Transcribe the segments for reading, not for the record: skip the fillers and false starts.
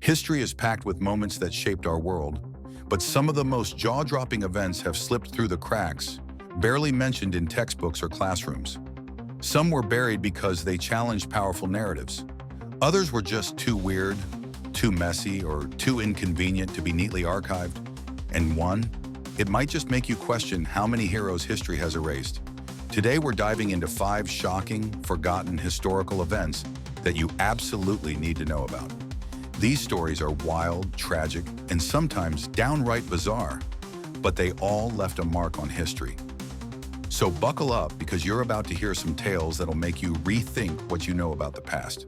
History is packed with moments that shaped our world, but some of the most jaw-dropping events have slipped through the cracks, barely mentioned in textbooks or classrooms. Some were buried because they challenged powerful narratives. Others were just too weird, too messy, or too inconvenient to be neatly archived. And one, it might just make you question how many heroes history has erased. Today we're diving into 5 shocking, forgotten historical events that you absolutely need to know about. These stories are wild, tragic, and sometimes downright bizarre, but they all left a mark on history. So buckle up, because you're about to hear some tales that'll make you rethink what you know about the past.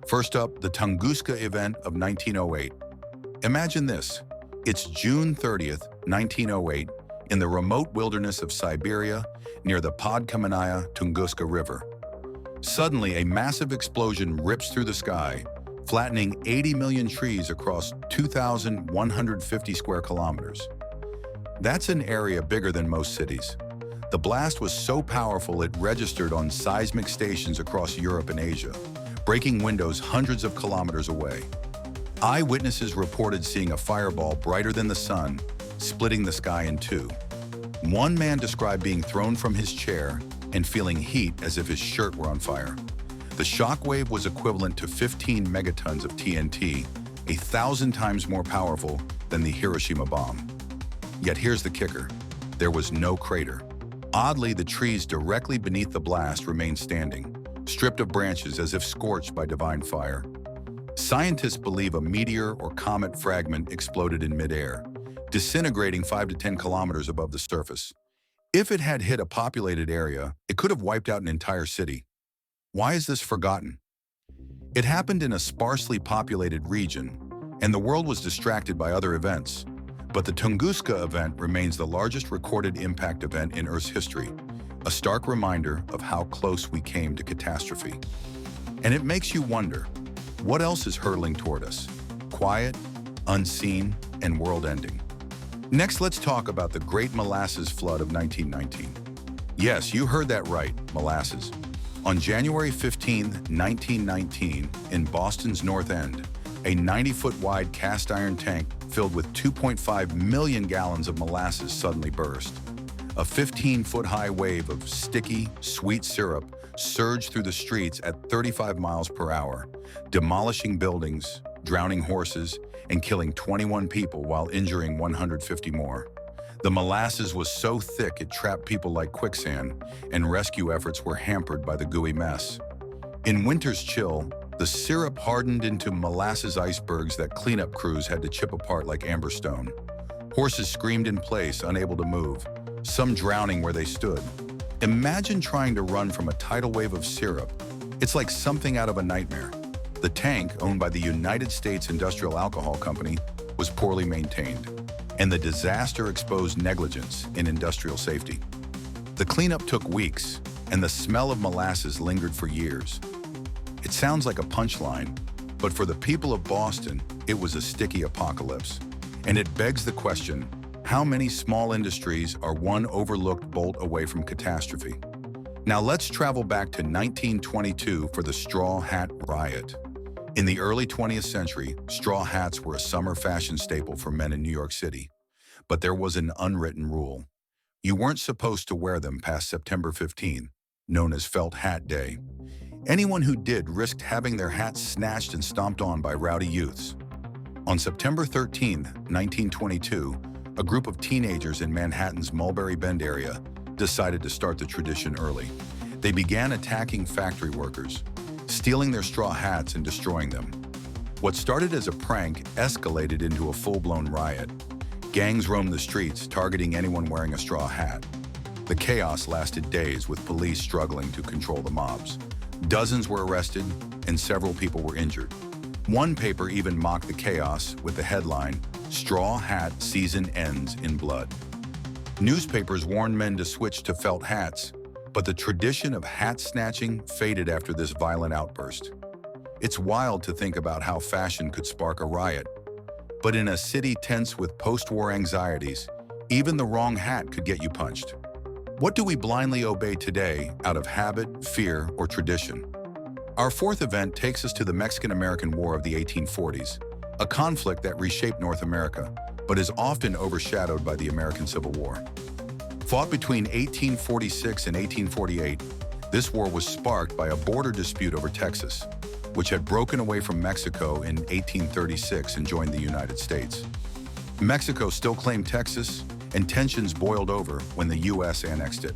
First up, the Tunguska Event of 1908. Imagine this. It's June 30th, 1908, in the remote wilderness of Siberia near the Podkamennaya Tunguska River. Suddenly, a massive explosion rips through the sky, flattening 80 million trees across 2,150 square kilometers. That's an area bigger than most cities. The blast was so powerful it registered on seismic stations across Europe and Asia, breaking windows hundreds of kilometers away. Eyewitnesses reported seeing a fireball brighter than the sun, splitting the sky in two. One man described being thrown from his chair and feeling heat as if his shirt were on fire. The shockwave was equivalent to 15 megatons of TNT, 1,000 times more powerful than the Hiroshima bomb. Yet here's the kicker: there was no crater. Oddly, the trees directly beneath the blast remained standing, stripped of branches as if scorched by divine fire. Scientists believe a meteor or comet fragment exploded in midair, disintegrating 5 to 10 kilometers above the surface. If it had hit a populated area, it could have wiped out an entire city. Why is this forgotten? It happened in a sparsely populated region, and the world was distracted by other events. But the Tunguska Event remains the largest recorded impact event in Earth's history, a stark reminder of how close we came to catastrophe. And it makes you wonder, what else is hurtling toward us? Quiet, unseen, and world-ending. Next, let's talk about the Great Molasses Flood of 1919. Yes, you heard that right, molasses. On January 15, 1919, in Boston's North End, a 90-foot-wide cast-iron tank filled with 2.5 million gallons of molasses suddenly burst. A 15-foot-high wave of sticky, sweet syrup surged through the streets at 35 miles per hour, demolishing buildings, drowning horses, and killing 21 people while injuring 150 more. The molasses was so thick it trapped people like quicksand, and rescue efforts were hampered by the gooey mess. In winter's chill, the syrup hardened into molasses icebergs that cleanup crews had to chip apart like amber stone. Horses screamed in place, unable to move, some drowning where they stood. Imagine trying to run from a tidal wave of syrup. It's like something out of a nightmare. The tank, owned by the United States Industrial Alcohol Company, was poorly maintained, and the disaster exposed negligence in industrial safety. The cleanup took weeks, and the smell of molasses lingered for years. It sounds like a punchline, but for the people of Boston, it was a sticky apocalypse. And it begs the question, how many small industries are one overlooked bolt away from catastrophe? Now let's travel back to 1922 for the Straw Hat Riot. In the early 20th century, straw hats were a summer fashion staple for men in New York City. But there was an unwritten rule. You weren't supposed to wear them past September 15, known as Felt Hat Day. Anyone who did risked having their hats snatched and stomped on by rowdy youths. On September 13, 1922, a group of teenagers in Manhattan's Mulberry Bend area decided to start the tradition early. They began attacking factory workers, stealing their straw hats and destroying them. What started as a prank escalated into a full-blown riot. Gangs roamed the streets, targeting anyone wearing a straw hat. The chaos lasted days, with police struggling to control the mobs. Dozens were arrested, and several people were injured. One paper even mocked the chaos with the headline, "Straw Hat Season Ends in Blood." Newspapers warned men to switch to felt hats, but the tradition of hat snatching faded after this violent outburst. It's wild to think about how fashion could spark a riot. But in a city tense with post-war anxieties, even the wrong hat could get you punched. What do we blindly obey today out of habit, fear, or tradition? Our fourth event takes us to the Mexican-American War of the 1840s, a conflict that reshaped North America, but is often overshadowed by the American Civil War. Fought between 1846 and 1848, this war was sparked by a border dispute over Texas, which had broken away from Mexico in 1836 and joined the United States. Mexico still claimed Texas, and tensions boiled over when the U.S. annexed it.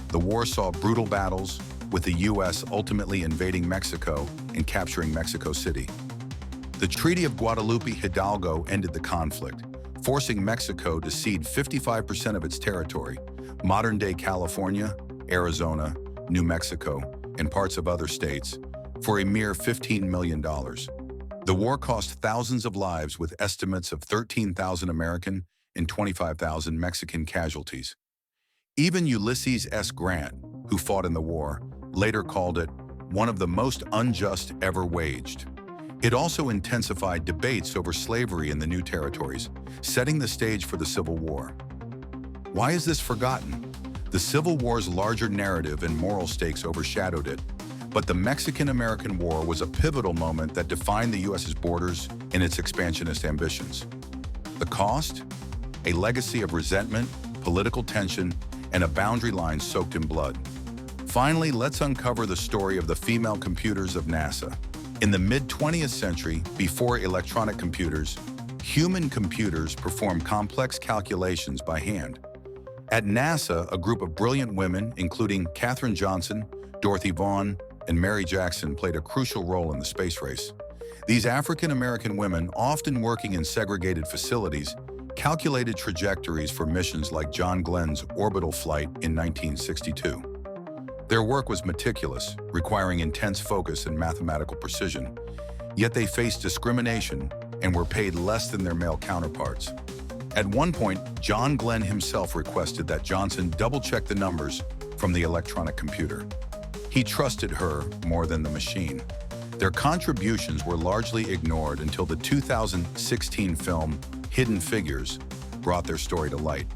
The war saw brutal battles, with the U.S. ultimately invading Mexico and capturing Mexico City. The Treaty of Guadalupe Hidalgo ended the conflict, forcing Mexico to cede 55% of its territory, modern-day California, Arizona, New Mexico, and parts of other states, for a mere $15 million. The war cost thousands of lives, with estimates of 13,000 American and 25,000 Mexican casualties. Even Ulysses S. Grant, who fought in the war, later called it one of the most unjust ever waged. It also intensified debates over slavery in the new territories, setting the stage for the Civil War. Why is this forgotten? The Civil War's larger narrative and moral stakes overshadowed it, but the Mexican-American War was a pivotal moment that defined the U.S.'s borders and its expansionist ambitions. The cost? A legacy of resentment, political tension, and a boundary line soaked in blood. Finally, let's uncover the story of the female computers of NASA. In the mid-20th century, before electronic computers, human computers performed complex calculations by hand. At NASA, a group of brilliant women, including Katherine Johnson, Dorothy Vaughan, and Mary Jackson, played a crucial role in the space race. These African-American women, often working in segregated facilities, calculated trajectories for missions like John Glenn's orbital flight in 1962. Their work was meticulous, requiring intense focus and mathematical precision, yet they faced discrimination and were paid less than their male counterparts. At one point, John Glenn himself requested that Johnson double-check the numbers from the electronic computer. He trusted her more than the machine. Their contributions were largely ignored until the 2016 film Hidden Figures brought their story to light.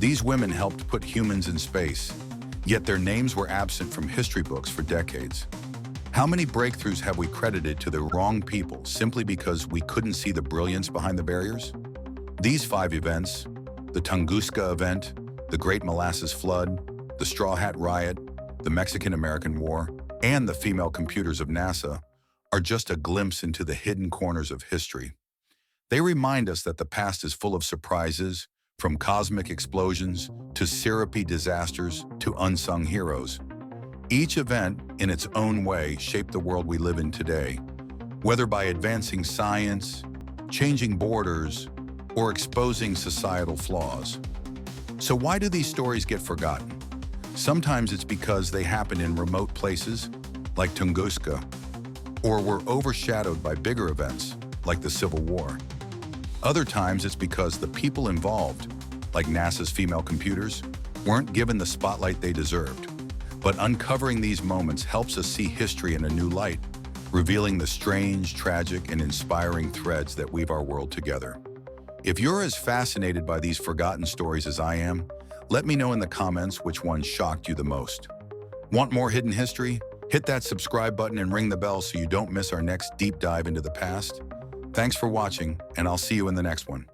These women helped put humans in space, yet their names were absent from history books for decades. How many breakthroughs have we credited to the wrong people simply because we couldn't see the brilliance behind the barriers? These 5 events, the Tunguska Event, the Great Molasses Flood, the Straw Hat Riot, the Mexican-American War, and the female computers of NASA, are just a glimpse into the hidden corners of history. They remind us that the past is full of surprises, from cosmic explosions to syrupy disasters to unsung heroes. Each event, in its own way, shaped the world we live in today, whether by advancing science, changing borders, or exposing societal flaws. So why do these stories get forgotten? Sometimes it's because they happened in remote places, like Tunguska, or were overshadowed by bigger events, like the Civil War. Other times it's because the people involved, like NASA's female computers, weren't given the spotlight they deserved. But uncovering these moments helps us see history in a new light, revealing the strange, tragic, and inspiring threads that weave our world together. If you're as fascinated by these forgotten stories as I am, let me know in the comments which one shocked you the most. Want more hidden history? Hit that subscribe button and ring the bell so you don't miss our next deep dive into the past. Thanks for watching, and I'll see you in the next one.